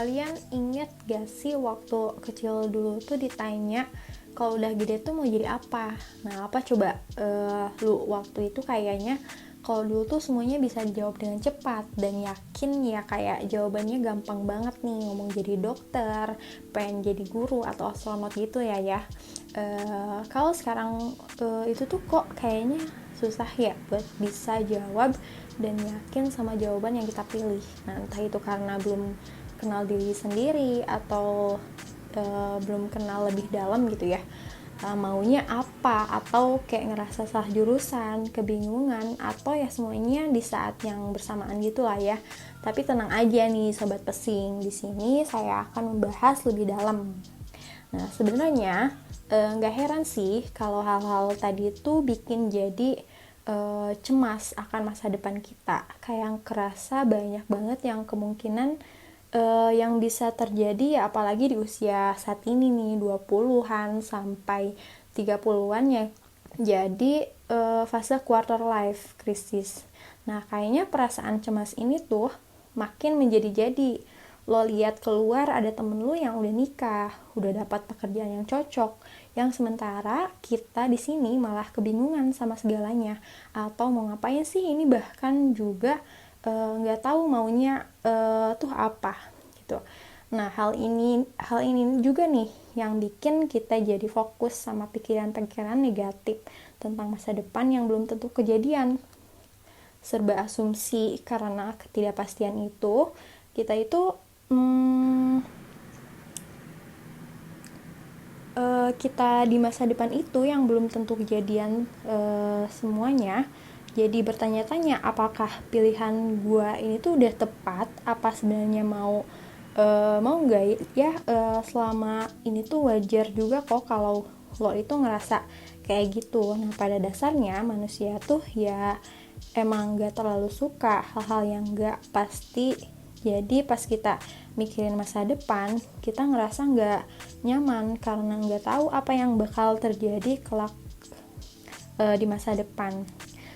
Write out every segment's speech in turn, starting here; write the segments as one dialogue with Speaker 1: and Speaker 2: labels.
Speaker 1: kalian inget gak sih waktu kecil dulu tuh ditanya kalau udah gede tuh mau jadi apa? Nah, apa coba lu waktu itu kayaknya kalau dulu tuh semuanya bisa dijawab dengan cepat dan yakin ya, kayak jawabannya gampang banget nih, ngomong jadi dokter, pengen jadi guru atau astronot gitu ya. Kalau sekarang itu tuh kok kayaknya susah ya buat bisa jawab dan yakin sama jawaban yang kita pilih. Nah, entah itu karena belum kenal diri sendiri atau belum kenal lebih dalam gitu ya, maunya apa, atau kayak ngerasa salah jurusan, kebingungan, atau ya semuanya di saat yang bersamaan gitulah ya. Tapi tenang aja nih sobat pesing, di sini saya akan membahas lebih dalam. Nah, sebenarnya nggak heran sih kalau hal-hal tadi itu bikin jadi cemas akan masa depan kita. Kayak kerasa banyak banget yang kemungkinan yang bisa terjadi ya, apalagi di usia saat ini nih, 20-an sampai 30-an ya. Jadi fase quarter life crisis. Nah, kayaknya perasaan cemas ini tuh makin menjadi-jadi. Lo lihat keluar ada temen lo yang udah nikah, udah dapat pekerjaan yang cocok, yang sementara kita di sini malah kebingungan sama segalanya, atau mau ngapain sih ini, bahkan juga nggak tahu maunya tuh apa gitu. Nah, hal ini juga nih yang bikin kita jadi fokus sama pikiran-pikiran negatif tentang masa depan yang belum tentu kejadian. Serba asumsi karena ketidakpastian itu, kita itu kita di masa depan itu yang belum tentu kejadian semuanya. Jadi bertanya-tanya apakah pilihan gua ini tuh udah tepat, apa sebenarnya mau nggak ya, selama ini tuh wajar juga kok kalau lo itu ngerasa kayak gitu. Nah, pada dasarnya manusia tuh ya emang nggak terlalu suka hal-hal yang nggak pasti. Jadi pas kita mikirin masa depan, kita ngerasa nggak nyaman karena nggak tahu apa yang bakal terjadi kelak di masa depan.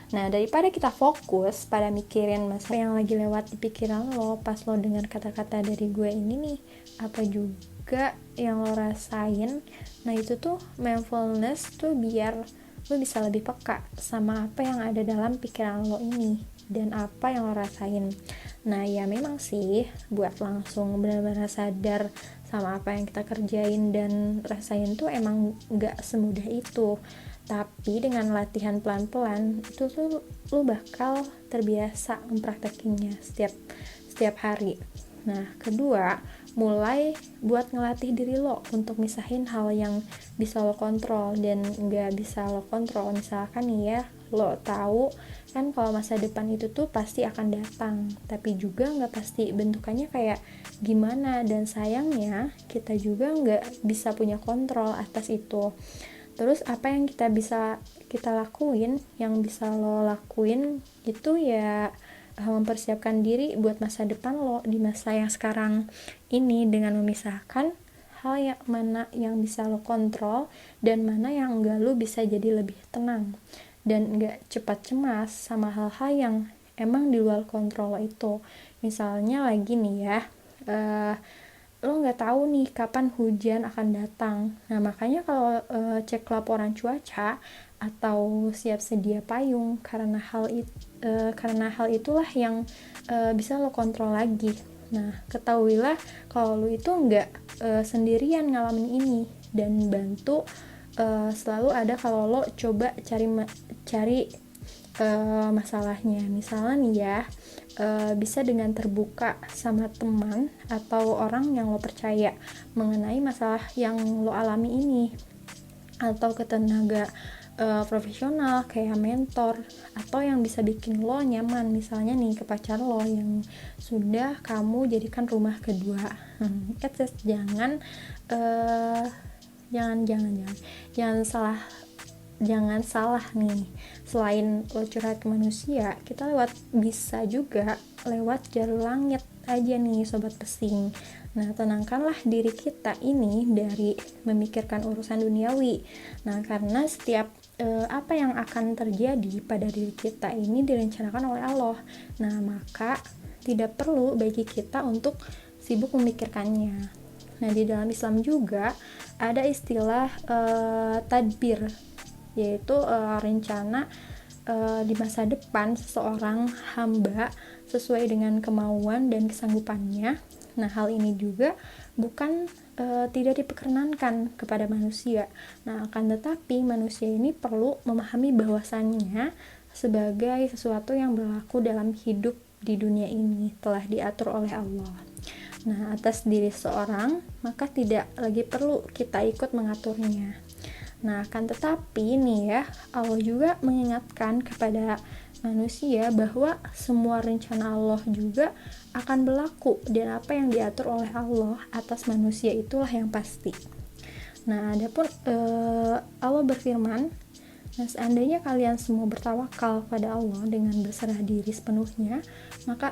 Speaker 1: Nah, daripada kita fokus pada mikirin masa yang lagi lewat di pikiran lo pas lo dengar kata-kata dari gue ini nih, apa juga yang lo rasain. Nah, itu tuh mindfulness tuh biar lo bisa lebih peka sama apa yang ada dalam pikiran lo ini dan apa yang lo rasain. Nah, ya memang sih buat langsung benar-benar sadar sama apa yang kita kerjain dan rasain tuh emang gak semudah itu. Tapi dengan latihan pelan-pelan itu tuh lo bakal terbiasa mempraktekinnya setiap hari. Nah, kedua, mulai buat ngelatih diri lo untuk misahin hal yang bisa lo kontrol dan gak bisa lo kontrol. Misalkan nih ya, lo tahu kan kalau masa depan itu tuh pasti akan datang, tapi juga gak pasti bentukannya kayak gimana, dan sayangnya kita juga gak bisa punya kontrol atas itu. Terus apa yang kita lakuin, yang bisa lo lakuin itu ya mempersiapkan diri buat masa depan lo di masa yang sekarang ini dengan memisahkan hal yang mana yang bisa lo kontrol dan mana yang enggak, lo bisa jadi lebih tenang dan enggak cepat cemas sama hal-hal yang emang di luar kontrol lo itu. Misalnya lagi nih ya, lo nggak tahu nih kapan hujan akan datang. Nah, makanya kalau cek laporan cuaca atau siap sedia payung, karena hal itulah yang bisa lo kontrol lagi. Nah, ketahuilah kalau lo itu nggak sendirian ngalamin ini, dan bantu selalu ada kalau lo coba cari masalahnya. Misalnya nih ya, bisa dengan terbuka sama teman atau orang yang lo percaya mengenai masalah yang lo alami ini, atau ke tenaga profesional kayak mentor, atau yang bisa bikin lo nyaman, misalnya nih ke pacar lo yang sudah kamu jadikan rumah kedua. Jangan salah nih, selain lo curhat ke manusia, kita bisa juga lewat jalur langit aja nih sobat pesing. Nah, tenangkanlah diri kita ini dari memikirkan urusan duniawi. Nah, karena setiap apa yang akan terjadi pada diri kita ini direncanakan oleh Allah. Nah, maka tidak perlu bagi kita untuk sibuk memikirkannya. Nah, di dalam Islam juga ada istilah tadbir, yaitu rencana di masa depan seseorang hamba sesuai dengan kemauan dan kesanggupannya. Nah, hal ini juga bukan tidak diperkenankan kepada manusia. Nah, akan tetapi manusia ini perlu memahami bahwasannya sebagai sesuatu yang berlaku dalam hidup di dunia ini telah diatur oleh Allah. Nah, atas diri seorang, maka tidak lagi perlu kita ikut mengaturnya. Nah, akan tetapi nih ya, Allah juga mengingatkan kepada manusia bahwa semua rencana Allah juga akan berlaku, dan apa yang diatur oleh Allah atas manusia itulah yang pasti. Nah, adapun Allah berfirman, nah, seandainya kalian semua bertawakal pada Allah dengan berserah diri sepenuhnya, maka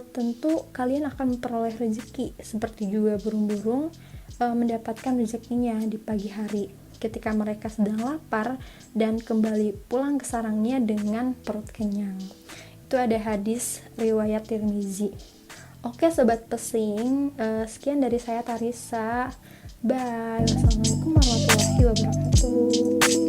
Speaker 1: tentu kalian akan memperoleh rezeki, seperti juga burung-burung mendapatkan rezekinya di pagi hari ketika mereka sedang lapar dan kembali pulang ke sarangnya dengan perut kenyang. Itu ada hadis riwayat Tirmizi. Oke sobat pesing, sekian dari saya Tarisa. Bye. Wassalamualaikum warahmatullahi wabarakatuh.